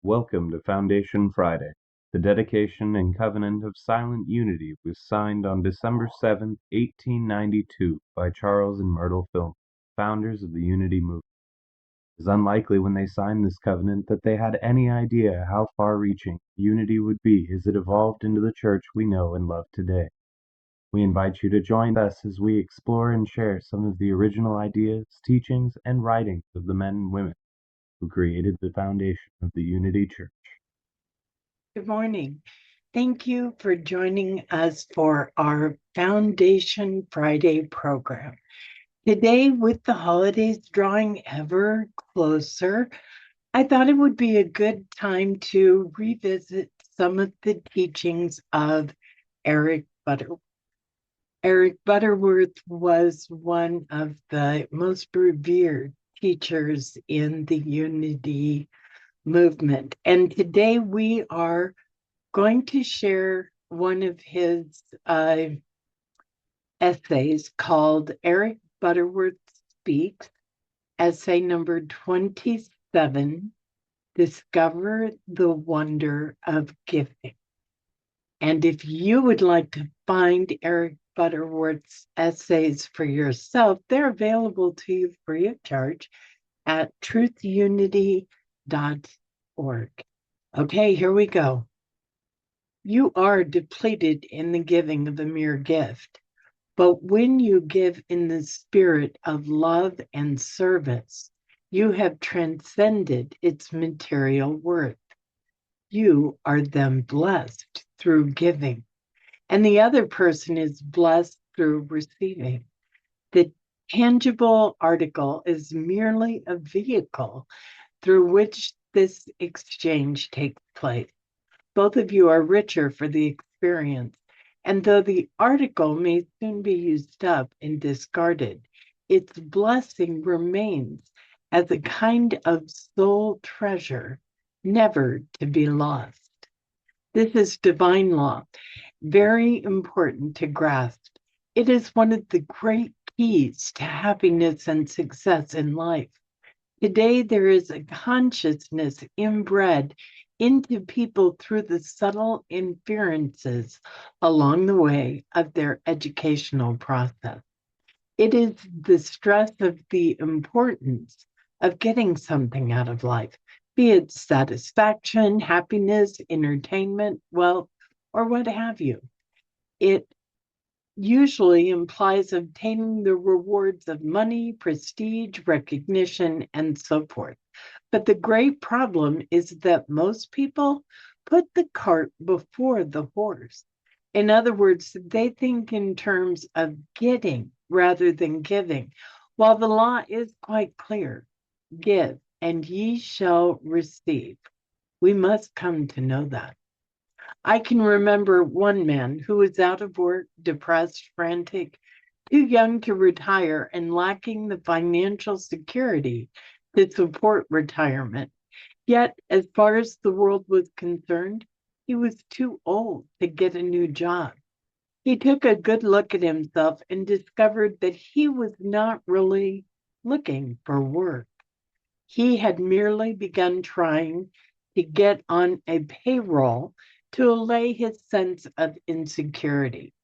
Welcome to Foundation Friday. The dedication and covenant of silent unity was signed on December 7th, 1892 by Charles and Myrtle Fillmore, founders of the Unity movement. It is unlikely when they signed this covenant that they had any idea how far-reaching unity would be as it evolved into the church we know and love today. We invite you to join us as we explore and share some of the original ideas, teachings, and writings of the men and women who created the foundation of the Unity Church. Good morning. Thank you for joining us for our Foundation Friday program. Today, with the holidays drawing ever closer, I thought it would be a good time to revisit some of the teachings of Eric Butterworth. Eric Butterworth was one of the most revered teachers in the Unity movement. And today we are going to share one of his essays called Eric Butterworth Speaks, essay number 27, Discover the Wonder of Giving. And if you would like to find Eric Butterworth's essays for yourself, they're available to you free of charge at truthunity.org. Okay, here we go. You are depleted in the giving of a mere gift, but when you give in the spirit of love and service, you have transcended its material worth. You are then blessed through giving, and the other person is blessed through receiving. The tangible article is merely a vehicle through which this exchange takes place. Both of you are richer for the experience, and though the article may soon be used up and discarded, its blessing remains as a kind of soul treasure, never to be lost. This is divine law, very important to grasp. It is one of the great keys to happiness and success in life. Today, there is a consciousness inbred into people through the subtle inferences along the way of their educational process. It is the stress of the importance of getting something out of life, be it satisfaction, happiness, entertainment, wealth, or what have you. It usually implies obtaining the rewards of money, prestige, recognition, and so forth. But the great problem is that most people put the cart before the horse. In other words, they think in terms of getting rather than giving, while the law is quite clear: give, and ye shall receive. We must come to know that. I can remember one man who was out of work, depressed, frantic, too young to retire, and lacking the financial security to support retirement. Yet, as far as the world was concerned, he was too old to get a new job. He took a good look at himself and discovered that he was not really looking for work. He had merely begun trying to get on a payroll to allay his sense of insecurity.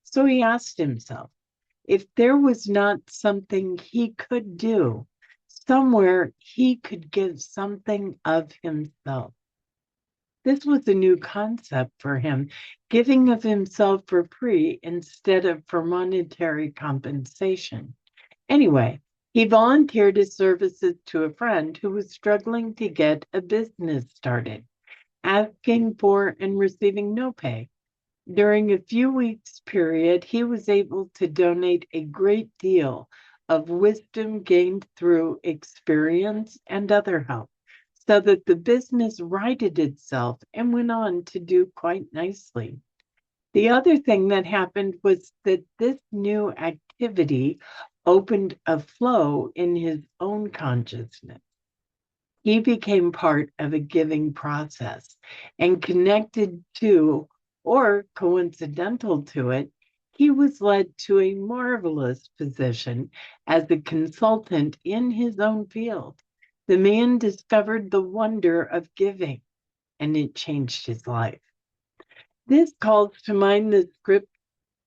So he asked himself if there was not something he could do, somewhere he could give something of himself. This was a new concept for him, giving of himself for free instead of for monetary compensation. Anyway, he volunteered his services to a friend who was struggling to get a business started, asking for and receiving no pay. During a few weeks period, he was able to donate a great deal of wisdom gained through experience and other help, so that the business righted itself and went on to do quite nicely. The other thing that happened was that this new activity opened a flow in his own consciousness. He became part of a giving process and connected to, or coincidental to it, he was led to a marvelous position as a consultant in his own field. The man discovered the wonder of giving, and it changed his life. This calls to mind the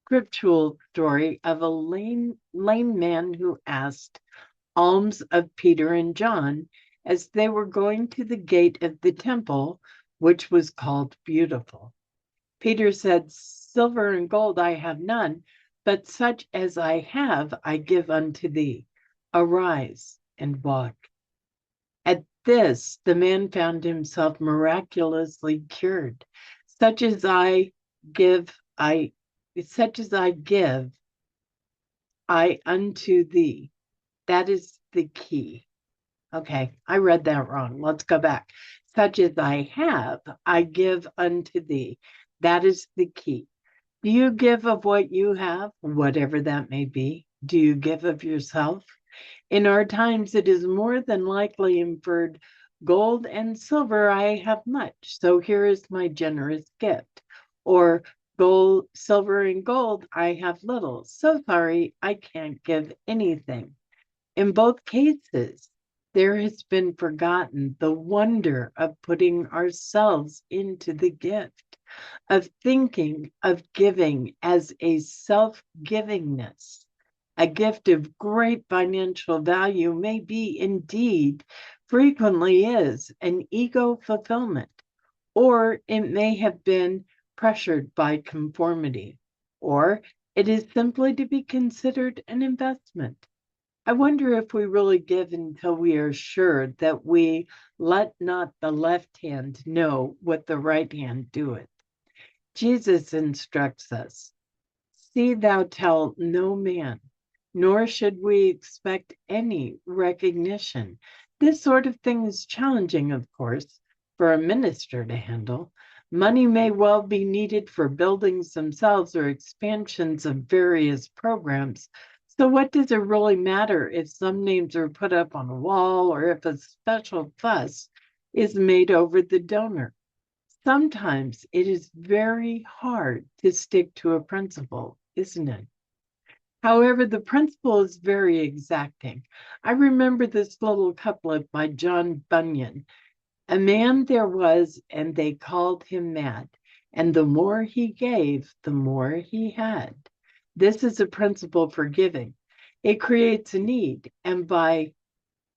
scriptural story of a lame man who asked alms of Peter and John as they were going to the gate of the temple, which was called Beautiful. Peter said, "Silver and gold I have none, but such as I have I give unto thee. Arise and walk." At this, the man found himself miraculously cured. Such as I give, such as I give, I unto thee. That is the key. Okay, I read that wrong. Let's go back. Such as I have, I give unto thee. That is the key. Do you give of what you have, whatever that may be? Do you give of yourself? In our times, it is more than likely inferred, gold and silver I have much, so here is my generous gift. Or gold, silver and gold I have little, so sorry I can't give anything. In both cases, there has been forgotten the wonder of putting ourselves into the gift, of thinking of giving as a self-givingness. A gift of great financial value may be indeed, frequently is, an ego fulfillment, or it may have been pressured by conformity, or it is simply to be considered an investment. I wonder if we really give until we are sure that we let not the left hand know what the right hand doeth. Jesus instructs us, "See thou tell no man," nor should we expect any recognition. This sort of thing is challenging, of course, for a minister to handle. Money may well be needed for buildings themselves or expansions of various programs. So what does it really matter if some names are put up on a wall or if a special fuss is made over the donor? Sometimes it is very hard to stick to a principle, isn't it? However, the principle is very exacting. I remember this little couplet by John Bunyan. "A man there was, and they called him mad, and the more he gave, the more he had." This is a principle for giving. It creates a need, and by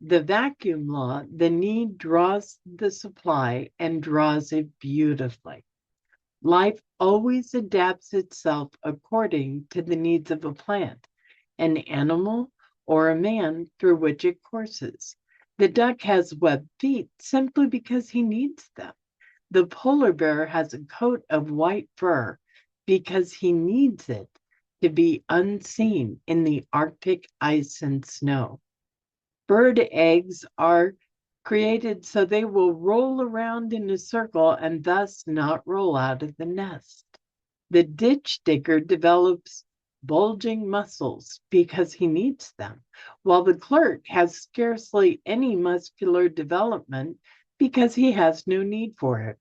the vacuum law, the need draws the supply and draws it beautifully. Life always adapts itself according to the needs of a plant, an animal, or a man through which it courses. The duck has webbed feet simply because he needs them. The polar bear has a coat of white fur because he needs it to be unseen in the Arctic ice and snow. Bird eggs are created so they will roll around in a circle and thus not roll out of the nest. The ditch digger develops bulging muscles because he needs them, while the clerk has scarcely any muscular development because he has no need for it.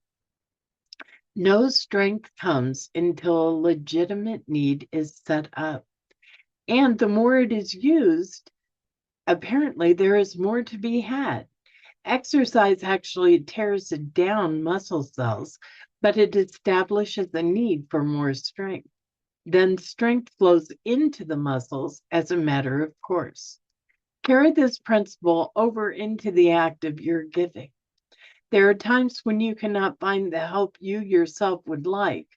No strength comes until a legitimate need is set up. And the more it is used, apparently there is more to be had. Exercise actually tears down muscle cells, but it establishes a need for more strength. Then strength flows into the muscles as a matter of course. Carry this principle over into the act of your giving. There are times when you cannot find the help you yourself would like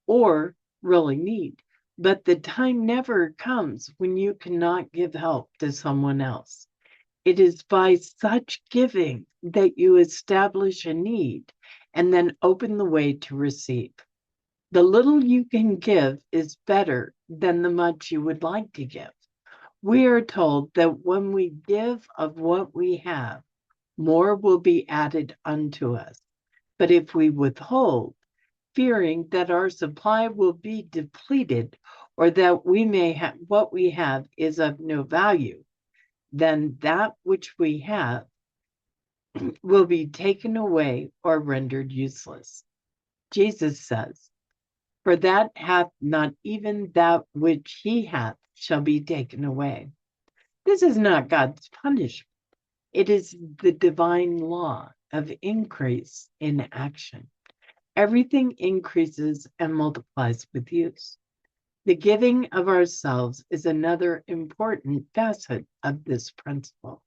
or really need, but the time never comes when you cannot give help to someone else. It is by such giving that you establish a need and then open the way to receive. The little you can give is better than the much you would like to give. We are told that when we give of what we have, more will be added unto us. But if we withhold, fearing that our supply will be depleted or that we may have what we have is of no value, then that which we have will be taken away or rendered useless. Jesus says, "For that hath not even that which he hath shall be taken away." This is not God's punishment. It is the divine law of increase in action. Everything increases and multiplies with use. The giving of ourselves is another important facet of this principle.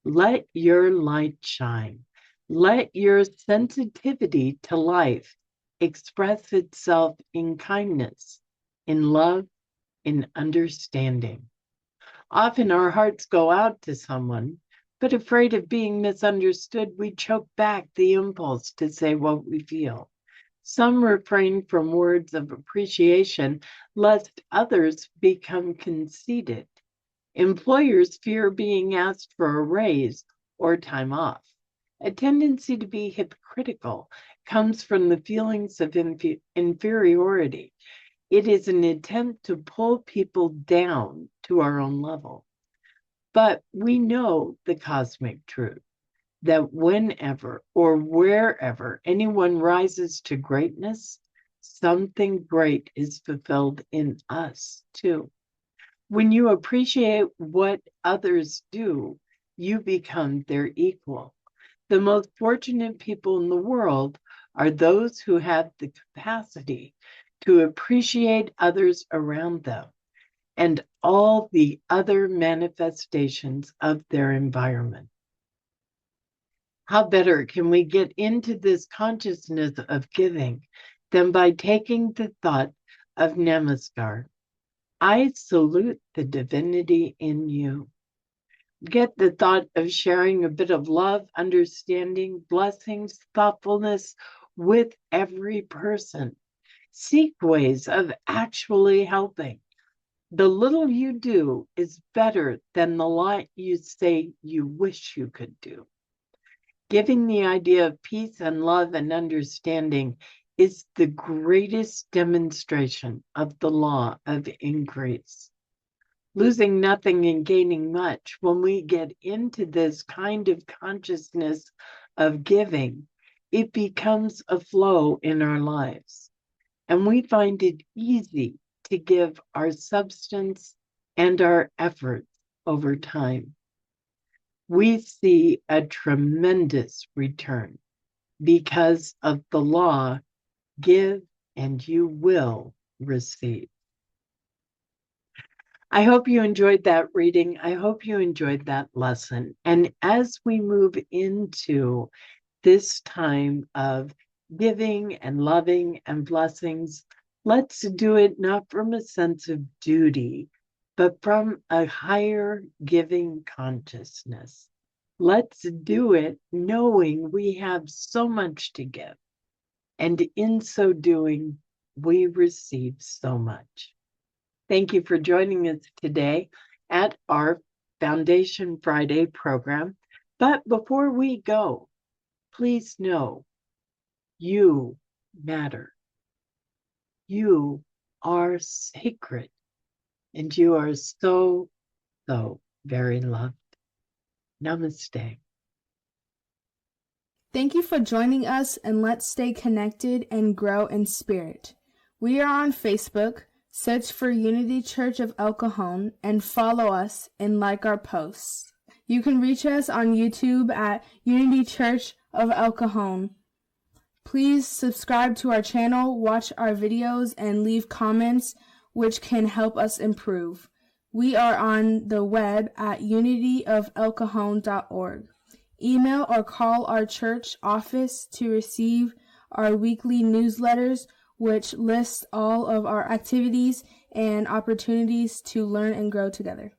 Let your light shine. Let your sensitivity to life express itself in kindness, in love, in understanding. Often our hearts go out to someone, but afraid of being misunderstood, we choke back the impulse to say what we feel. Some refrain from words of appreciation lest others become conceited. Employers fear being asked for a raise or time off. A tendency to be hypocritical comes from the feelings of inferiority. It is an attempt to pull people down to our own level. But we know the cosmic truth that whenever or wherever anyone rises to greatness, something great is fulfilled in us too. When you appreciate what others do, you become their equal. The most fortunate people in the world are those who have the capacity to appreciate others around them and all the other manifestations of their environment. How better can we get into this consciousness of giving than by taking the thought of Namaskar? I salute the divinity in you. Get the thought of sharing a bit of love, understanding, blessings, thoughtfulness with every person. Seek ways of actually helping. The little you do is better than the lot you say you wish you could do. Giving the idea of peace and love and understanding is the greatest demonstration of the law of increase. Losing nothing and gaining much, when we get into this kind of consciousness of giving, it becomes a flow in our lives. And we find it easy to give our substance and our efforts over time. We see a tremendous return because of the law, give and you will receive. I hope you enjoyed that reading. I hope you enjoyed that lesson. And as we move into this time of giving and loving and blessings, let's do it not from a sense of duty, but from a higher giving consciousness. Let's do it knowing we have so much to give. And in so doing, we receive so much. Thank you for joining us today at our Foundation Friday program. But before we go, please know you matter. You are sacred, and you are so, so very loved. Namaste. Thank you for joining us, and let's stay connected and grow in spirit. We are on Facebook. Search for Unity Church of El Cajon and follow us and like our posts. You can reach us on YouTube at Unity Church of El Cajon. Please subscribe to our channel, watch our videos, and leave comments which can help us improve. We are on the web at unityofelcajon.org. Email or call our church office to receive our weekly newsletters, which lists all of our activities and opportunities to learn and grow together.